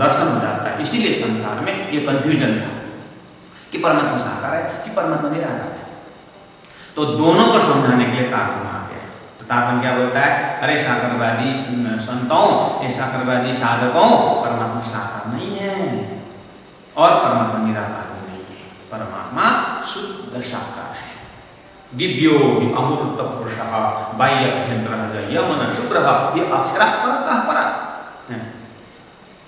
दर्शन हो जाता है। इसीलिए संसार में ये कन्फ्यूजन था कि परमात्मा साकार है कि परमात्मा निराकार है। तो दोनों को समझाने के लिए तारतम्य आ गया। तो तारतम्य क्या बोलता है, अरे साकारवादी संतों, ये साकारवादी साधकों, परमात्मा साकार नहीं है और परमात्मा निराकार भी नहीं है, परमात्मा शुद्ध साकार है। दिव्यो हि अमूर्त पुरुषः बाह्याभ्यन्तरः यमन शुभ्रः, ये अक्षरा परतः परा।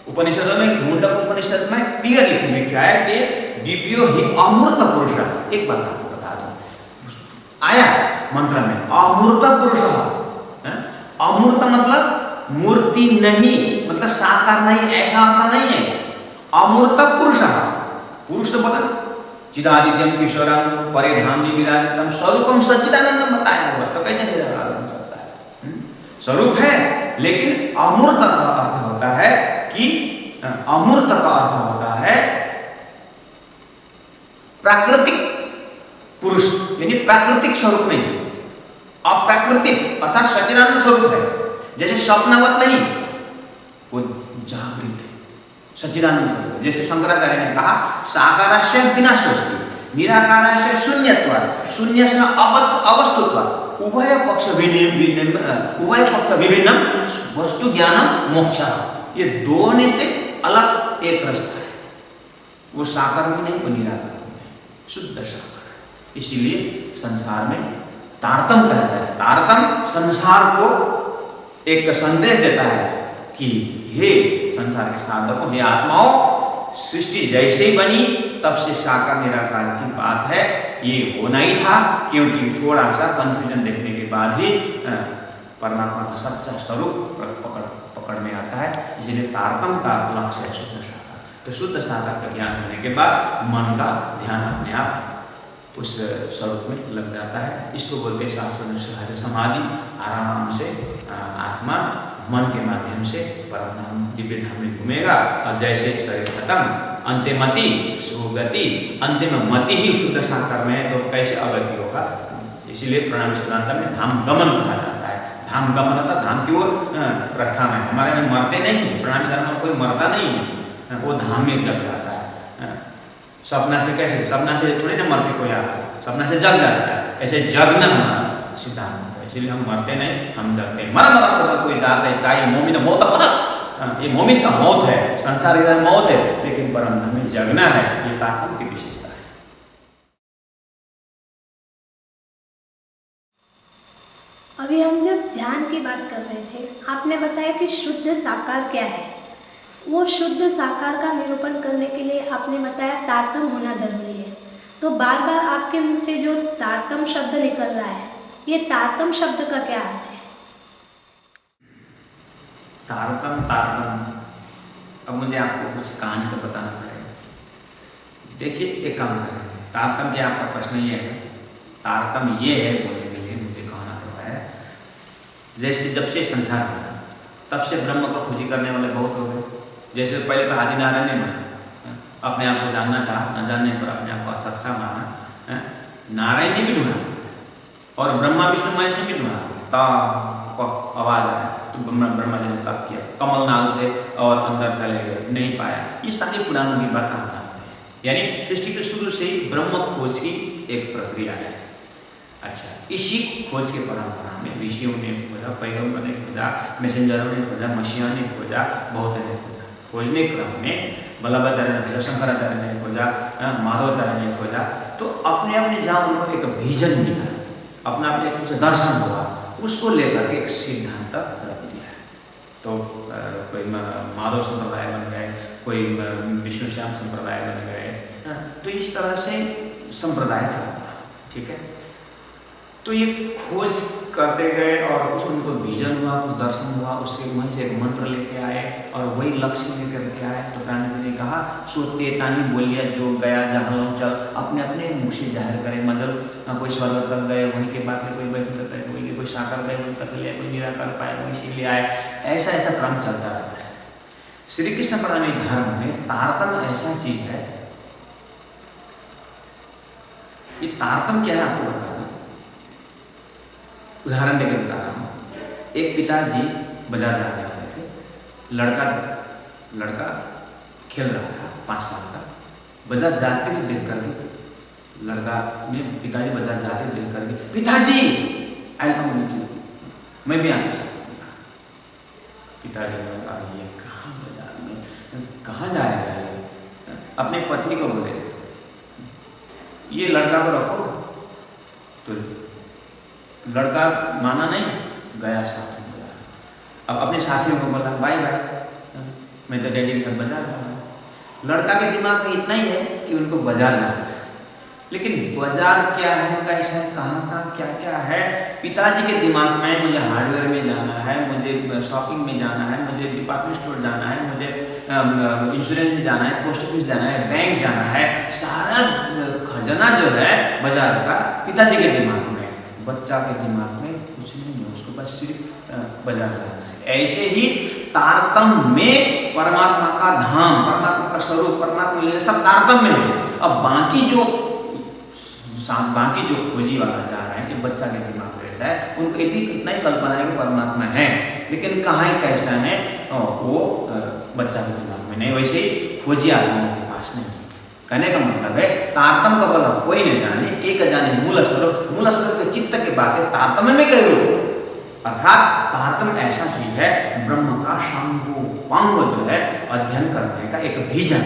उपनिषदों में, मुंडक उपनिषद में क्लियर लिखा है कि दिव्यो हि अमूर्त पुरुष। एक बात आपको बता दूं, आया मंत्र में अमूर्त पुरुष। अमूर्त मतलब मूर्ति नहीं, मतलब साकार नहीं, ऐसा अर्थ नहीं है। अमूर्त पुरुष, पुरुष तो पता चिदादित्यम किशोरम परे धाम विराजितम स्वरूपम सच्चिदानंदम बताया हुआ, तो कैसे निराकार हो सकता है? स्वरूप है, लेकिन अमूर्त का अर्थ होता है कि अमूर्त का अर्थ होता है प्राकृतिक पुरुष, यानी प्राकृतिक स्वरूप नहीं, अप्राकृतिक अर्थात सच्चिदानंद स्वरूप है। जैसे स्वप्नवत नहीं, वो जागृत है, सच्चिदानंद स्वरूप। जैसे शंकराचार्य ने कहा साकारस्य विनाशोस्ति, निराकारस्य शून्यत्वात्, शून्यस्य अवस्तुत्वात्, उभय पक्ष विभिन्नम वस्तु ज्ञानम मोक्षः। ये दोनों से अलग एक रास्ता है, वो साकार भी नहीं, वो निराकार भी नहीं, शुद्ध साकार है। इसीलिए संसार में तारतम्य कहता है। तारतम्य संसार को एक संदेश देता है कि हे संसार के साधकों, हे आत्माओं, सृष्टि जैसे ही बनी तब से साकार निराकार की बात है, ये होना ही था, क्योंकि थोड़ा सा कंफ्यूजन देखने के बाद ही परमात्मा का सच्चा स्वरूप पकड़ में आता है। इसलिए तारतम्य का लक्ष्य है शुद्ध साकार। तो शुद्ध साकार का ज्ञान होने के बाद मन का ध्यान अपने आप उस स्वरूप में लग जाता है। इसको बोलते शास्त्रों में सहज समाधि। आराम से आत्मा मन के माध्यम से परम धाम दिव्य धाम में घूमेगा, और जैसे शरीर खत्म, अंत्यमति सुगति, अंतिम मति ही शुद्ध साकार में है, तो कैसे अगति होगा? इसीलिए प्रणामी सिद्धांत में धाम गमन कहा जाता है। धाम गमन था धाम की ओर प्रस्थान है। हमारे में मरते नहीं है, प्रणामी धर्म में कोई मरता नहीं है, वो धाम में जग जाता है। सपना से कैसे, सपना से थोड़ी ना मर के कोई आता है, सपना से जग जाता है। ऐसे जगना हमारा सिद्धांत है, इसलिए हम मरते नहीं, हम जगते हैं। मरा मरा सब कोई जाता है, चाहे मोमिन मौत पर, ये मोमिन का मौत है, संसार का मौत है, लेकिन परम धाम में जगना है। ये तारतम्य की विशेषता है। अभी हम जब ध्यान की बात कर रहे थे, आपने बताया कि शुद्ध साकार क्या है। वो शुद्ध साकार का निरूपण करने के लिए आपने बताया तारतम्य होना जरूरी है। तो बार बार आपके मुंह से जो तारतम्य शब्द निकल रहा है, ये तारतम्य शब्द का क्या अर्थ है? तारतम्य, अब मुझे आपको कुछ कहानी तो बताना पड़ेगा। देखिए, एक काम करें, तारतम्य के आपका प्रश्न ये है, तारतम्य ये है बोलने के लिए मुझे कहना पड़ता है, जैसे जब से संसार हुआ तब से ब्रह्म को खोजी करने वाले बहुत हो गए। जैसे पहले तो आदि नारायण ने माना, अपने आप को जानना चाहा, न जानने पर अपने आप को सच्चा माना। नारायण ने भी ढूंढा और ब्रह्मा विष्णु महेश ने भी ढूंढा, तब आवाज आया तो ब्रह्मा जी ने तप किया, कमल नाल से और अंदर चले गए, नहीं पाया। ये सारी पुराणों की बात हम जानते हैं, यानी सृष्टि के शुरू से ही ब्रह्म खोज की एक प्रक्रिया है। अच्छा, इसी खोज के परंपरा में ऋषियों ने खोजा, पैगंबर ने खोजा, मैसेंजरों ने खोजा, मसीहा ने खोजा, बहुत ने खोजा। खोजने क्रम में वल्लभाचार्य ने खोजा, शंकराचार्य ने खोजा, माधवाचार्य ने खोजा, तो अपने अपने जहाँ उनको एक विजन मिला, अपना अपने कुछ दर्शन हुआ, उसको लेकर के एक सिद्धांत रख दिया है। तो कोई माधव संप्रदाय बन गए, कोई विष्णु श्याम संप्रदाय बन गए, तो इस तरह से संप्रदाय था। ठीक है, तो ये खोज करते गए और उसको उनको विजन हुआ, कुछ दर्शन हुआ, उसके वहीं से एक मंत्र लेके आए और वही लक्ष्य लेकर के आए। तो प्राणी ने कहा, सोते ताही बोलिया जो गया जहाँ लो चल, अपने अपने मुख से जाहिर करे मजल। कोई स्वर्ग तक गए वहीं के बात ले, कोई बैठे है वहीं, कोई साकार गए वहीं तक ले, कोई निराकार पाए वहीं से ले आए। ऐसा ऐसा क्रम चलता रहता है। श्री कृष्ण प्रणामी धर्म में तारतम्य ऐसा चीज है, ये तारतम्य क्या है आपको बता दूं, उदाहरण देकर बता रहा हूँ। एक पिताजी बाजार जाने वाले थे, लड़का खेल रहा था 5 साल का। बाजार जाते हुए देख करके लड़का ने पिताजी बाजार जाते हुए देख करके, पिताजी आई कम विथ यू, मैं भी आपके साथ आऊँगा। पिताजी ने कहा, ये कहाँ बाजार में कहाँ जाएगा ये? अपनी पत्नी को बोले, ये लड़का को रखो। तो लड़का माना नहीं, गया साथ में बाजार। अब अपने साथियों को बोला, बाय बाय, मैं तो डैडी के साथ बाजार जा रहा हूँ। लड़का के दिमाग में इतना ही है कि उनको बाजार जाना है, लेकिन बाजार क्या है, कैसा है, कहाँ क्या क्या है। पिताजी के दिमाग में मुझे हार्डवेयर में जाना है, मुझे शॉपिंग में जाना है, मुझे डिपार्टमेंट स्टोर जाना है, मुझे इंश्योरेंस में जाना है, पोस्ट ऑफिस जाना है, बैंक जाना है। सारा खजाना जो है बाजार का पिताजी के दिमाग में, बच्चा के दिमाग में कुछ नहीं है, उसको बस सिर्फ बाजार जाना है। ऐसे ही तारतम्य में परमात्मा का धाम, परमात्मा का स्वरूप, परमात्मा ये सब तारतम्य है। अब बाकी जो खोजी वाला जा रहा है कि बच्चा के दिमाग में कैसा है, उनको इतना ही कल्पना है कि परमात्मा है, लेकिन कहाँ कैसा है वो बच्चा के दिमाग में नहीं। वैसे ही खोजी आत्माओं के पास नहीं। कहने का मतलब है तारतम्य का बल कोई नहीं जाने, एक जाने मूल स्वरूप के चित्त के बातें तारतम्य में कह लो। अर्थात तारतम्य ऐसा चीज है, ब्रह्म का सांगोपांग जो है अध्ययन करने का एक विजन।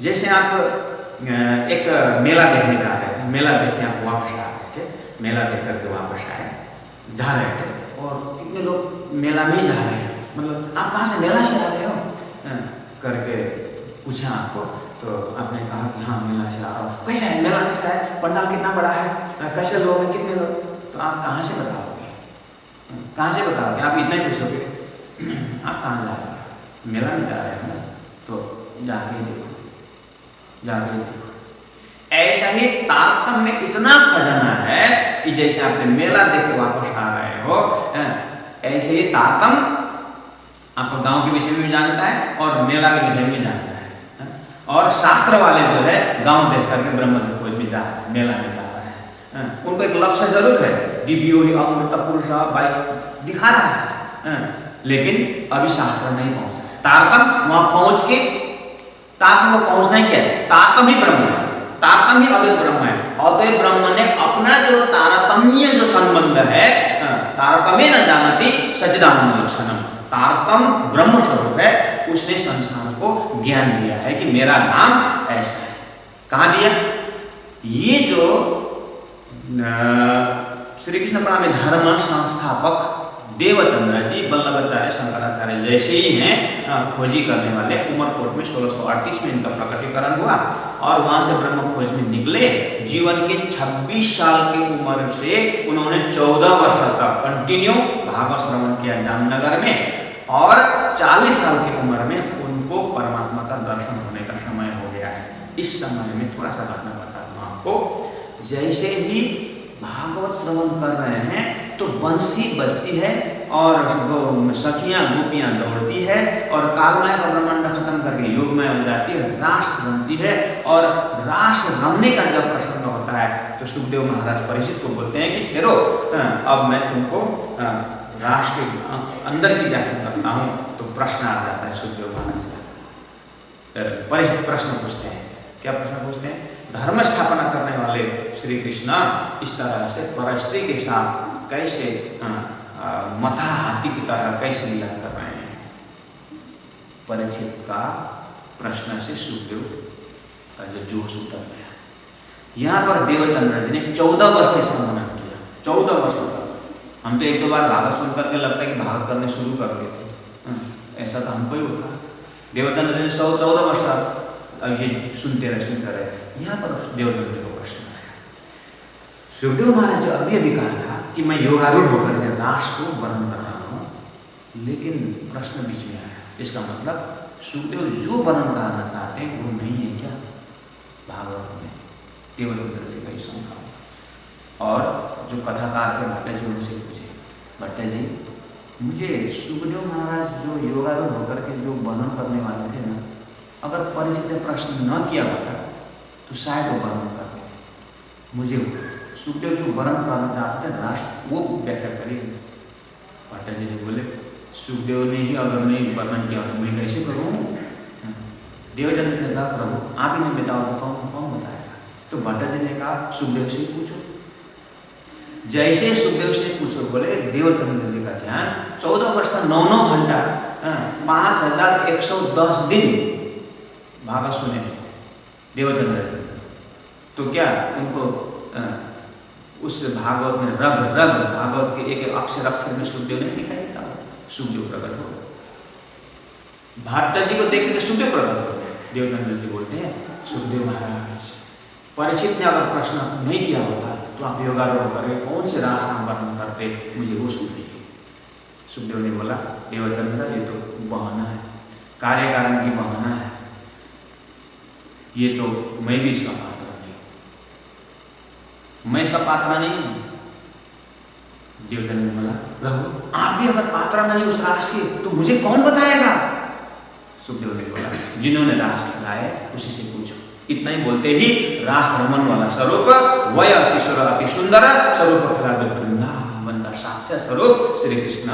जैसे आप एक मेला देखने जा रहे थे, मेला देखने आप वापस आ रहे थे, मेला देख करके वापस आए, जा रहे थे और कितने लोग मेला में ही जा रहे हैं, मतलब आप कहाँ से मेला से आ रहे हो करके पूछा आपको, तो आपने कहा कि हाँ मेला से आ रहा हूँ। कैसा है मेला, कैसा है, पंडाल कितना बड़ा है, कैसे लोग हैं, कितने लोग, तो आप कहाँ से बताओगे, कहाँ से बताओगे? आप इतना ही पूछोगे आप कहाँ जा रहे हो, मेला में जा रहे हो ना, तो जाके देखो, जाके देखो। ऐसा ही तारतम्य में इतना खजाना है कि जैसे आपने मेला देख के वापस आ रहे हो, ऐसे ही तारतम्य आपको गांव के विषय में भी जानता है और मेला के विषय में भी जानता है। और शास्त्र वाले जो है गांव देख करके ब्रह्म की खोज में जा रहे हैं, मेला में जा रहे हैं। उनको एक लक्ष्य जरूर है, दिव्यो ही अमृत पुरुष बाई दिखा रहा है, लेकिन अभी शास्त्र नहीं पहुंचा है। तारतम्य वहां पहुंच के, तारतम्य को पहुंचना ही क्या है, तारतम्य ही ब्रह्म है, तारतम्य ही अद्वैत ब्रह्म है। अद्वैत ब्रह्म ने अपना जो तारतम्य जो संबंध है, तारतम्य न जानती सच्चिदानंद लक्षणम, तारतम्य ब्रह्म स्वरूप है, उसने संसार को ज्ञान दिया है कि मेरा नाम ऐसा है। कहाँ दिया? ये जो श्री कृष्ण प्रणा धर्म संस्थापक देवचंद्र जी, वल्लभाचार्य, शंकराचार्य जैसे ही हैं खोजी करने वाले, उमरकोट में 1638 में इनका प्रकटीकरण हुआ और वहां से ब्रह्म खोज में निकले। जीवन के 26 साल की उम्र से उन्होंने 14 वर्ष तक कंटिन्यू भागवत श्रवण किया जामनगर में, और 40 साल की उम्र में उनको परमात्मा का दर्शन होने का समय हो गया है। इस समय में थोड़ा सा घटना बता दूं आपको, जैसे ही भागवत श्रवण कर रहे हैं तो बंसी बजती है और सखियां गोपियां दौड़ती है और कालमय का ब्रह्मांड खत्म करके योगमय हो जाती है, रास रमती है। और रास रमने का जब प्रसंग होता है तो सुखदेव महाराज परीक्षित को बोलते हैं कि ठहरो, अब मैं तुमको रास के अंदर की व्याख्या करता हूँ। तो प्रश्न आ जाता है सुखदेव महाराज का, परीक्षित प्रश्न पूछते हैं। क्या प्रश्न पूछते हैं? धर्म स्थापना करने वाले श्री कृष्ण इस तरह से परस्त्री के साथ कैसे मथा हाथी की तरह कैसे लीला कर रहे हैं? परीक्षित का प्रश्न से सुखदेव का जो जोश उतर गया। यहाँ पर देवचंद्र जी ने 14 वर्ष से संबोधन किया, 14 वर्ष तक। हम तो एक दो बार भागवत सुन करके लगता है कि भागवत करने शुरू कर देते, ऐसा तो हमको ही होता। देवचंद्र जी 14 वर्ष ये सुनते रहे। यहाँ पर देवचंद्र जी को प्रश्न आया। सुखदेव महाराज जो अभी कहा था कि मैं योगारूढ़ होकर के रास को वर्णन कर रहा हूँ, लेकिन प्रश्न बीच में आया। इसका मतलब सुखदेव जो वर्णन करना चाहते हैं वो नहीं है क्या भागवत में? देवचंद्र जी का ही शंका। और जो कथाकार थे भट्ट जी, उनसे पूछे, भट्ट जी मुझे सुखदेव महाराज जो योगारूढ़ होकर के जो वर्णन करने वाले थे ना, अगर परीक्षित ने प्रश्न न किया होता तो शायद वो वर्णन करते थे। मुझे सुखदेव जो वर्णन करना चाहते थे राष्ट्र, वो व्याख्या करिए। भट्ट जी ने बोले, सुखदेव ने ही अगर नहीं वर्णन किया तो मैं कैसे करूँ? देवचंद्र ने कहा प्रभु आप ही ने बताओ तो कौन बताएगा? तो भट्ट जी ने कहा सुखदेव से पूछो। जैसे सुखदेव से पूछो बोले देवचंद्र जी का ध्यान 14 वर्ष 9 घंटा 5110 दिन भागवत सुने देवचंद्र जी। तो क्या उनको उस भागवत में रग भागवत के एक अक्षर में सुखदेव ने दिखाई देता? सुखदेव प्रकट हो। भट्ट जी को देख के सुखदेव प्रकट हो। देवचंद्र जी बोलते हैं सुखदेव महाराज परीक्षित ने अगर प्रश्न नहीं किया होता तो आप योगारूढ़ करके कौन से रास नाम वर्णन करते, मुझे वो सुन लीजिए। सुखदेव ने बोला देवचंद्र ये तो बहाना है, कार्य कारण की बहाना है, ये तो मैं भी इसका पात्र नहीं, मैं इसका पात्र नहीं हूं। देवचंद्र ने बोला प्रभु आप भी अगर पात्र नहीं उस रास के तो मुझे कौन बताएगा? सुखदेव ने बोला जिन्होंने रास खिलाए उसी से पूछो। इतना ही बोलते ही रास रमन वाला स्वरूप वय किशोर अति सुंदर स्वरूप खिला दो वृंदावन का साक्षात स्वरूप श्री कृष्ण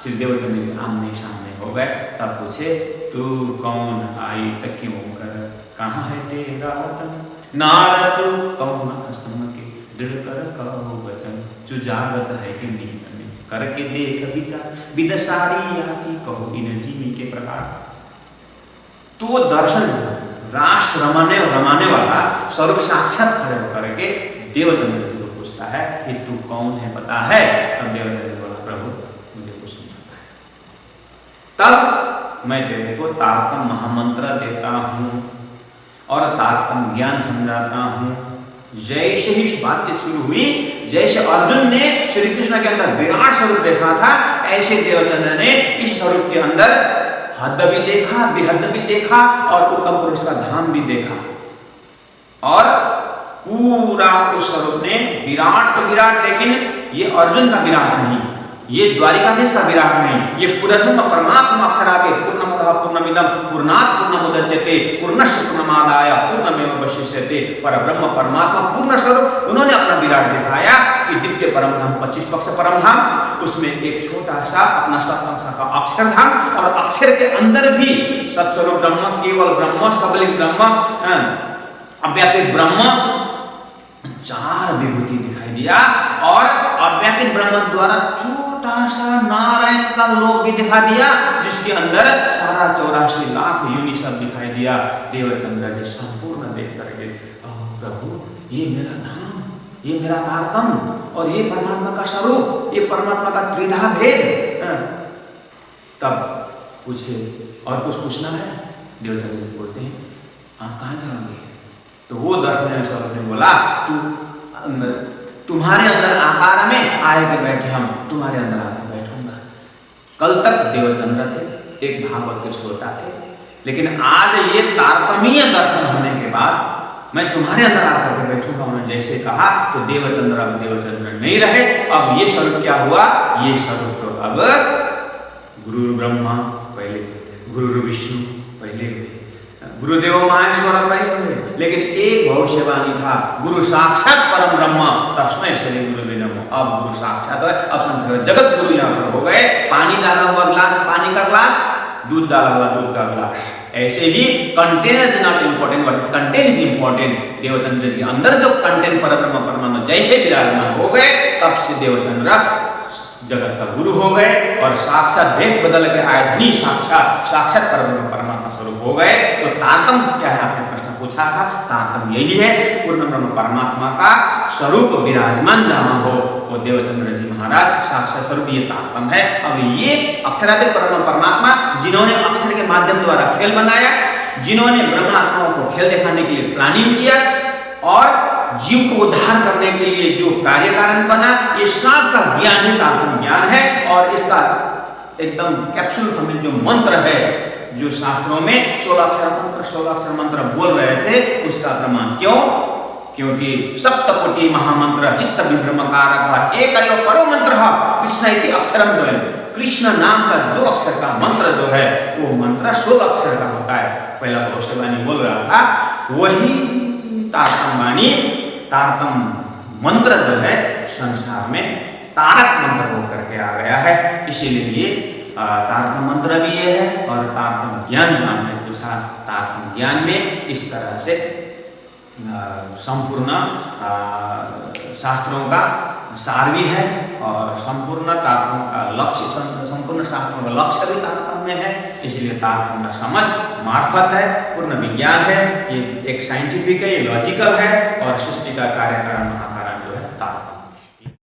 श्री देवचंद्र के आमने सामने हो गए। तब पूछे तू कौन आई तक क्यों कर, कहाँ है तेरा वतन? नारद कौन खसम के दृढ़ कर कहो वचन, जो जागत है कि नीत में करके देख विचार, विदसारी या की कहो इन जीवी के प्रकार। तो वो दर्शन रास रमाने वाला स्वरूप साक्षात खड़े होकर के देवचंद्र जी को पूछता है कि तू कौन है पता है? तब देवचंद्र जी बोला प्रभु मुझे कुछ नहीं पता है। तब मैं तेरे को तारतम महामंत्र देता हूँ और तारतम ज्ञान समझाता हूँ। जैसे ही बातचीत शुरू हुई, जैसे अर्जुन ने श्री कृष्ण के अंदर विराट स्वरूप देखा था, ऐसे देवचंद्र ने इस स्वरूप के अंदर हद भी देखा, बेहद भी देखा और उत्तम पुरुष का धाम भी देखा। और पूरा उस स्वरूप ने विराट तो विराट, लेकिन ये अर्जुन का विराट नहीं, ये द्वारिकाधीश का विराट नहीं, ये पूर्णब्रह्म परमात्मा अक्षराके पूर्णमदः पूर्णमिदं पूर्णात् पूर्णमुदच्यते पूर्णस्य पूर्णमादाय पूर्णमेवावशिष्यते। परब्रह्म परमात्मा पूर्ण स्वरूप उन्होंने अपना विराट दिखाया कि दिव्य परम धाम 25 पक्ष परम धाम, उसमें एक छोटा सा अपना सत्संग का अक्षर धाम और अक्षर के अंदर भी सत्स्वरूप ब्रह्म, केवल ब्रह्म, सबलिंग ब्रह्म, अव्याकृत ब्रह्म, 4 विभूति दिखाई दिया। और अव्याकृत ब्रह्म द्वारा छोटा सा नारायण का लोक भी दिखा दिया, जिसके अंदर सारा 84 लाख योनि सब दिखाई दिया। देवचंद्र जी संपूर्ण देख करके प्रभु ये मेरा धाम, ये मेरा तारतम और ये परमात्मा का स्वरूप, ये परमात्मा का त्रिधा भेद। तब पूछे और कुछ पूछना है? देवचंद्र जी बोलते हैं आप कहाँ जाओगे? तो वो दर्शन स्वरूप ने बोला तुम्हारे अंदर आकार में आए के बैठे, हम तुम्हारे अंदर आकर बैठूंगा। कल तक देवचंद्र थे, एक भागवत के श्रोता थे, लेकिन आज ये तारतम्य दर्शन होने के बाद मैं तुम्हारे अंदर आकर के बैठूंगा। उन्होंने जैसे कहा तो देवचंद्र अब देवचंद्र नहीं रहे। अब ये स्वरूप क्या हुआ? ये स्वरूप तो अब गुरु ब्रह्मा पहले, गुरु विष्णु पहले, गुरुदेव महेश्वर पहले हुए, लेकिन एक भविष्यवाणी था गुरु साक्षात परम ब्रह्म तस्मै श्री गुरुवे नमः। अब गुरु साक्षात है, अब संस्कृत जगत गुरु यहाँ पर हो गए। पानी डाला हुआ ग्लास पानी का ग्लास, दूध डाला हुआ दूध का ग्लास। ऐसे ही container is not important, what is content is important. Devchandra ji के अंदर जो कंटेंट परब्रह्म परमात्मा जैसे विराजमान हो गए, तब से देवचंद्र जगत का गुरु हो गए और साक्षात भेष बदल के आए धनी साक्षात परब्रह्म परमात्मा स्वरूप हो गए। तो तारतम क्या है? आपने प्रश्न पूछा था, तारतम यही है पूर्ण ब्रह्म परमात्मा का स्वरूप विराजमान जहाँ हो वो देवचंद्र जी महाराज साक्षात स्वरूप, ये तारतम है। अब ये अक्षराधिक परब्रह्म परमात्मा जिन्होंने अक्षर के माध्यम द्वारा खेल बनाया, जिन्होंने ब्रह्मात्माओं को खेल दिखाने के लिए प्लानिंग किया और जीव को उद्धार करने के लिए जो कार्य कारण बना, ये सब का ज्ञान ही तारतम ज्ञान है। और इसका एकदम कैप्सूल हमें जो मंत्र है, जो शास्त्रों में 16 अक्षर मंत्र बोल रहे थे, उसका प्रमाण क्यों? क्योंकि सप्तकोटि महामंत्र चित्त विभ्रमकारक एकैव परो मंत्र कृष्ण इति अक्षरम द्वयम्। कृष्ण नाम का 2 अक्षर का मंत्र जो है वो मंत्र 16 अक्षर का होता है। पहला भविष्यवाणी बोल रहा था, वही तारतम वाणी, तारतम मंत्र जो है संसार में तारक मंत्र होकर के आ गया है। इसीलिए तारतम्य मंत्र भी ये है, और तारतम्य ज्ञान जो आपने पूछा, तारतम्य ज्ञान में इस तरह से संपूर्ण शास्त्रों का सार भी है, और संपूर्ण तारतम्य का लक्ष्य, संपूर्ण शास्त्रों का लक्ष्य भी तारतम्य है। इसलिए तारतम्य समझ मार्फत है, पूर्ण विज्ञान है, ये एक साइंटिफिक है, ये लॉजिकल है, और सृष्टि का कार्यकारण महाकारण जो है तारतम्य है।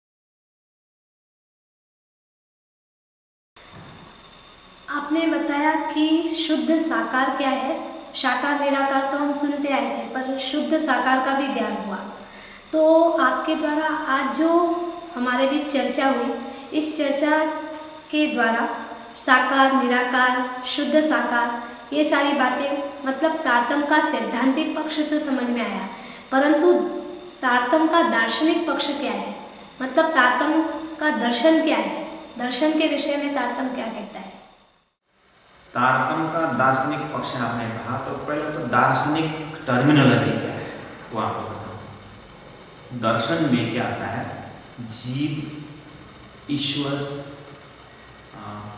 आपने बताया कि शुद्ध साकार क्या है। साकार निराकार तो हम सुनते आए थे, पर शुद्ध साकार का भी ज्ञान हुआ। तो आपके द्वारा आज जो हमारे बीच चर्चा हुई, इस चर्चा के द्वारा साकार, निराकार, शुद्ध साकार, ये सारी बातें, मतलब तारतम्य का सैद्धांतिक पक्ष तो समझ में आया, परंतु तारतम्य का दार्शनिक पक्ष क्या है, मतलब तारतम्य का दर्शन क्या है, दर्शन के विषय में तारतम्य क्या कहता है? तारतम्य का दार्शनिक पक्ष आपने कहा, तो पहले तो दार्शनिक टर्मिनोलॉजी क्या है वो आपको बताऊं। दर्शन में क्या आता है, जीव, ईश्वर,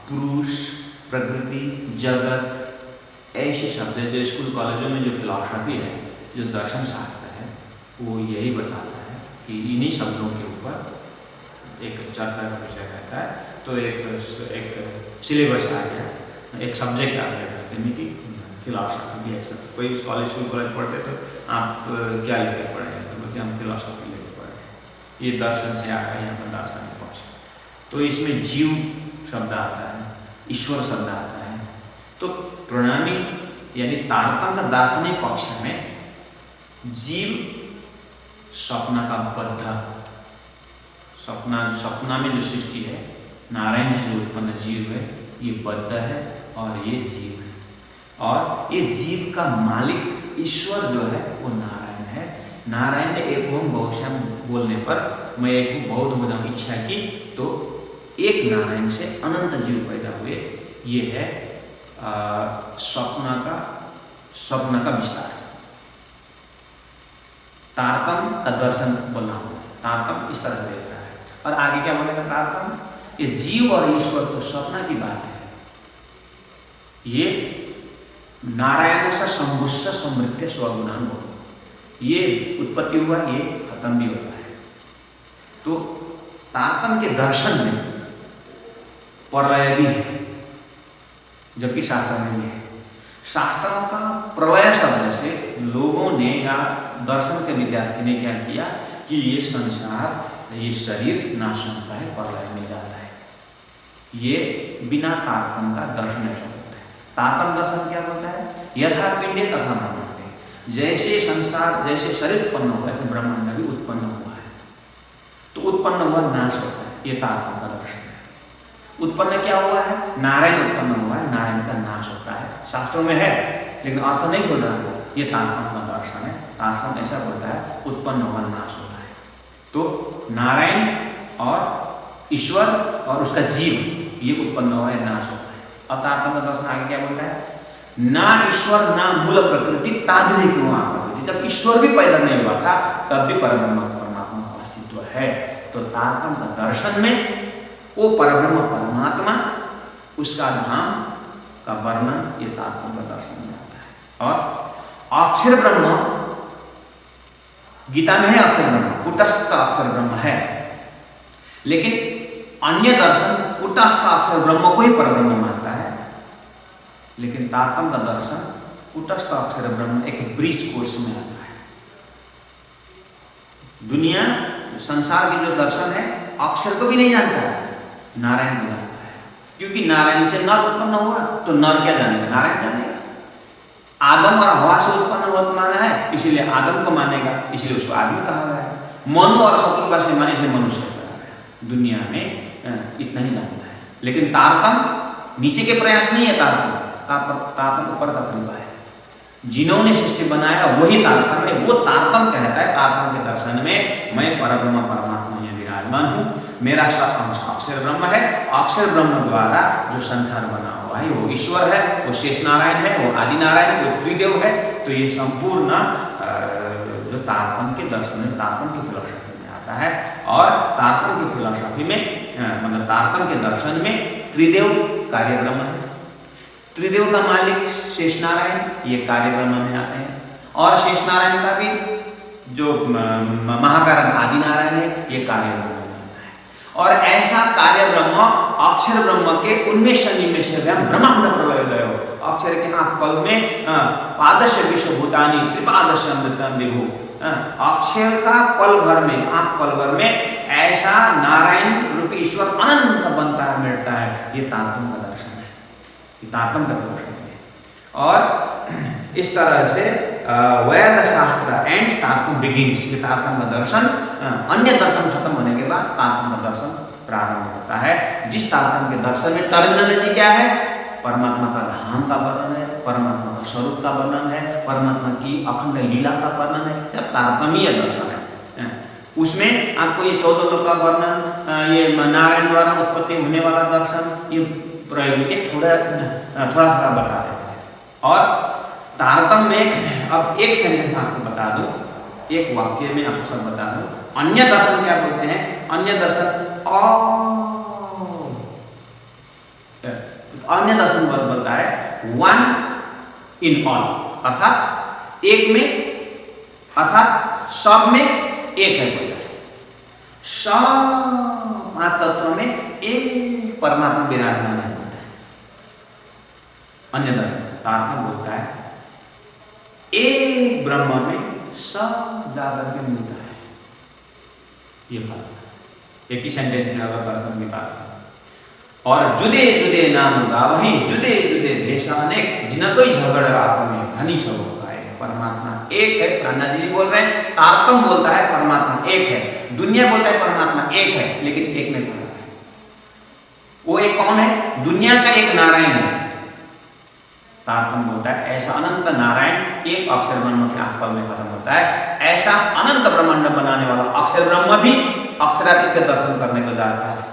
पुरुष, प्रकृति, जगत, ऐसे शब्द है जो स्कूल कॉलेजों में जो फिलॉसफी है, जो दर्शन शास्त्र है, वो यही बताता है कि इन्हीं शब्दों के ऊपर एक चर्चा का विषय रहता है। तो एक सिलेबस आ गया, एक सब्जेक्ट आ गया कहते हैं कि फिलॉसफी भी है। कोई कॉलेज स्कूल कॉलेज पढ़ते तो आप क्या लेके पढ़े हैं, तो बोलते हम फिलॉसफी लेके पढ़े। ये दर्शन से आ गया यहाँ पर दार्शनिक पक्ष। तो इसमें जीव शब्द आता है, ईश्वर शब्द आता है। तो प्रणामी यानी तारतम्य का दार्शनिक पक्ष में जीव स्वप्न का बद्ध, स्वप्ना में जो सृष्टि है, नारायण जी जो उत्पन्न जीव है, ये बद्ध है और ये जीव है। और ये जीव का मालिक ईश्वर जो है वो नारायण है। नारायण ने एक ओम बहुश्याम बोलने पर मैं एक बहुत हो जाऊँ इच्छा की, तो एक नारायण से अनंत जीव पैदा हुए। ये है स्वप्न का विस्तार। तारतम्य का दर्शन बोलना होगा, तारतम्य इस तरह से देख रहा है। और आगे क्या बोलेगा तारतम्य, ये जीव और ईश्वर तो स्वप्न की बात है, ये नारायण से संभुष्य समृत्य स्वगुणान बोलो, ये उत्पत्ति हुआ, ये खत्म भी होता है। तो तारतम्य के दर्शन में प्रलय भी है, जबकि शास्त्र में भी है। शास्त्रों का प्रलय शब्द से लोगों ने या दर्शन के विद्यार्थी ने क्या किया कि ये संसार, ये शरीर नाश होता है, प्रलय में जाता है। ये बिना तारतम्य का दर्शन ऐसा होता है। तारतम्य दर्शन क्या बोलता है, यथा पिंडे तथा ब्रह्मांडे, जैसे संसार, जैसे शरीर उत्पन्न हुआ ऐसे ब्रह्मांड भी उत्पन्न हुआ है। तो उत्पन्न हुआ नाश होता है, ये तारतम्य का दर्शन है। उत्पन्न क्या हुआ है, नारायण उत्पन्न हुआ है, नारायण का नाश होता है। शास्त्रों में है लेकिन अर्थ नहीं बोल रहा था, ये तारतम्य का दर्शन है। तारतम्य ऐसा बोलता है उत्पन्न हुआ नाश होता है। तो नारायण और ईश्वर और उसका जीव, ये उत्पन्न हुआ है, नाश होता है। अब तारतम्य का दर्शन आगे क्या बोलता है, ना ईश्वर ना मूल प्रकृति तादनी क्यों प्रकृति। जब ईश्वर भी पैदा नहीं हुआ था तब भी परब्रह्म परमात्मा का अस्तित्व है। तो तारतम्य का दर्शन में वो परब्रह्म परमात्मा, उसका धाम का वर्णन ये तारतम्य का दर्शन में आता है। और अक्षर ब्रह्म, गीता में है अक्षर ब्रह्म, कुटस्थ अक्षर ब्रह्म है, लेकिन अन्य दर्शन कुटस्थ अक्षर ब्रह्म को ही परब्रह्म मानता है। लेकिन तारतम्य का दर्शन कुटस्थ अक्षर ब्रह्म एक ब्रीच कोर्स में आता है। दुनिया संसार की जो दर्शन है अक्षर को भी नहीं जानता है, नारायण को जानता है। क्योंकि नारायण से नर उत्पन्न हुआ, तो नर क्या जानेगा, नारायण जानेगा। आदम और हवा से उत्पन्न हुआ तो माना है, इसीलिए आदम को मानेगा, इसलिए उसको आदमी कहा गया है। मनु और शत्रुघ्न से माने से मनुष्य कहा गया। दुनिया में इतना ही जानता है। लेकिन तारतम्य नीचे के प्रयास नहीं है, तारतम्य ऊपर का कृपा है। जिन्होंने सृष्टि बनाया वही तारतम्य है, वो तारतम्य कहता है। तारतम्य के दर्शन में मैं परब्रह्म परमात्मा में विराजमान हूँ, मेरा सब अंश अक्षर ब्रह्म है। अक्षर ब्रह्म द्वारा जो संसार बना हुआ है वो ईश्वर है, वो शेष नारायण है, वो आदि नारायण है, वो त्रिदेव है। तो ये संपूर्ण जो तारतम्य के दर्शन में, तारतम्य की फिलॉसफी में आता है। और तारतम्य की फिलॉसफी में मतलब तारतम्य के दर्शन में त्रिदेव कार्य ब्रह्म है। त्रिदेव का मालिक शेष नारायण, ये कार्य ब्रह्म में आते हैं। और शेष नारायण का भी जो महाकारण आदि नारायण है, ये कार्य ब्रह्म में आता है। और ऐसा कार्य ब्रह्म अक्षर ब्रह्म के उन्मेष निमेष ब्रह्मांड प्रलयोदय, अक्षर के आंख पल में पादश विश्वभूतानि त्रिपादश अमृतम विभु, अक्षर का पल भर में, आंख पल भर में ऐसा नारायण रूपी ईश्वर अनंत बनता है, मिलता है। ये तारतम्य का दर्शन है, ये तारतम्य का दर्शन है। और इस तरह से वेयर द शास्त्र एंड्स तारतम्य बिगिंस, ये तारतम्य का दर्शन, अन्य दर्शन खत्म होने के बाद तारतम्य का दर्शन प्रारंभ होता है। जिस तारतम्य के दर्शन में टर्मिनोलॉजी क्या है? परमात्मा का धाम का वर्णन है, परमात्मा का स्वरूप का वर्णन है, परमात्मा की अखंड लीला का वर्णन है, जब तारतम्य दर्शन है। उसमें आपको ये 14 लोक का वर्णन, ये नारायण द्वारा उत्पत्ति होने वाला दर्शन, ये प्रयोग ये थोड़ा थोड़ा बता देता है। और तारतम्य में अब एक सेंटेंस आपको बता दूं, एक वाक्य में आपको सब बता दूं। अन्य दर्शन क्या बोलते हैं? अन्य दर्शन अन्य दर्शन बोलता है वन इन ऑल, अर्थात एक में, अर्थात सब में एक है बोलता है। सब तत्व में एक परमात्मा विराजमान है बोलता है अन्य दर्शन। तारतम्य बोलता है एक ब्रह्म में सब जाकर के मिलता है। ये फर्क एक ही सेंटेंस में अगर दर्शन की बात करें। और जुदे जुदे नाम गावही, जुदे जुदे भेष अनेक, जिन कोई झगड़ रात में धनी सब होता है। परमात्मा एक है, प्राणा जी बोल रहे हैं। तारतम्य बोलता है परमात्मा एक है, दुनिया बोलता है परमात्मा एक है, लेकिन एक में फर्क है। वो एक कौन है? दुनिया का एक नारायण है। तारतम्य बोलता है ऐसा अनंत नारायण एक अक्षर ब्रह्म के आत्मा में खत्म होता है। ऐसा अनंत ब्रह्मांड बनाने वाला अक्षर ब्रह्म भी अक्षरातीत के दर्शन करने को जाता है।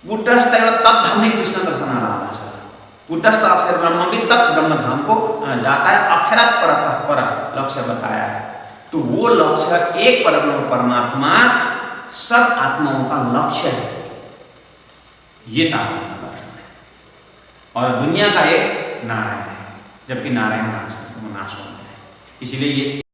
कूटस्थ तत्धाम कृष्ण दर्शन आराम, कूटस्थ अक्षर ब्रह्म भी तत् ब्रह्म धाम को जाता है। अक्षरात परतः पर लक्ष्य बताया है। तो वो लक्ष्य एक परब्रह्म परमात्मा सब आत्माओं का लक्ष्य है। ये तारतम्य का दर्शन है। और दुनिया का एक नारायण है, जबकि नारायण नाश होता है। इसीलिए ये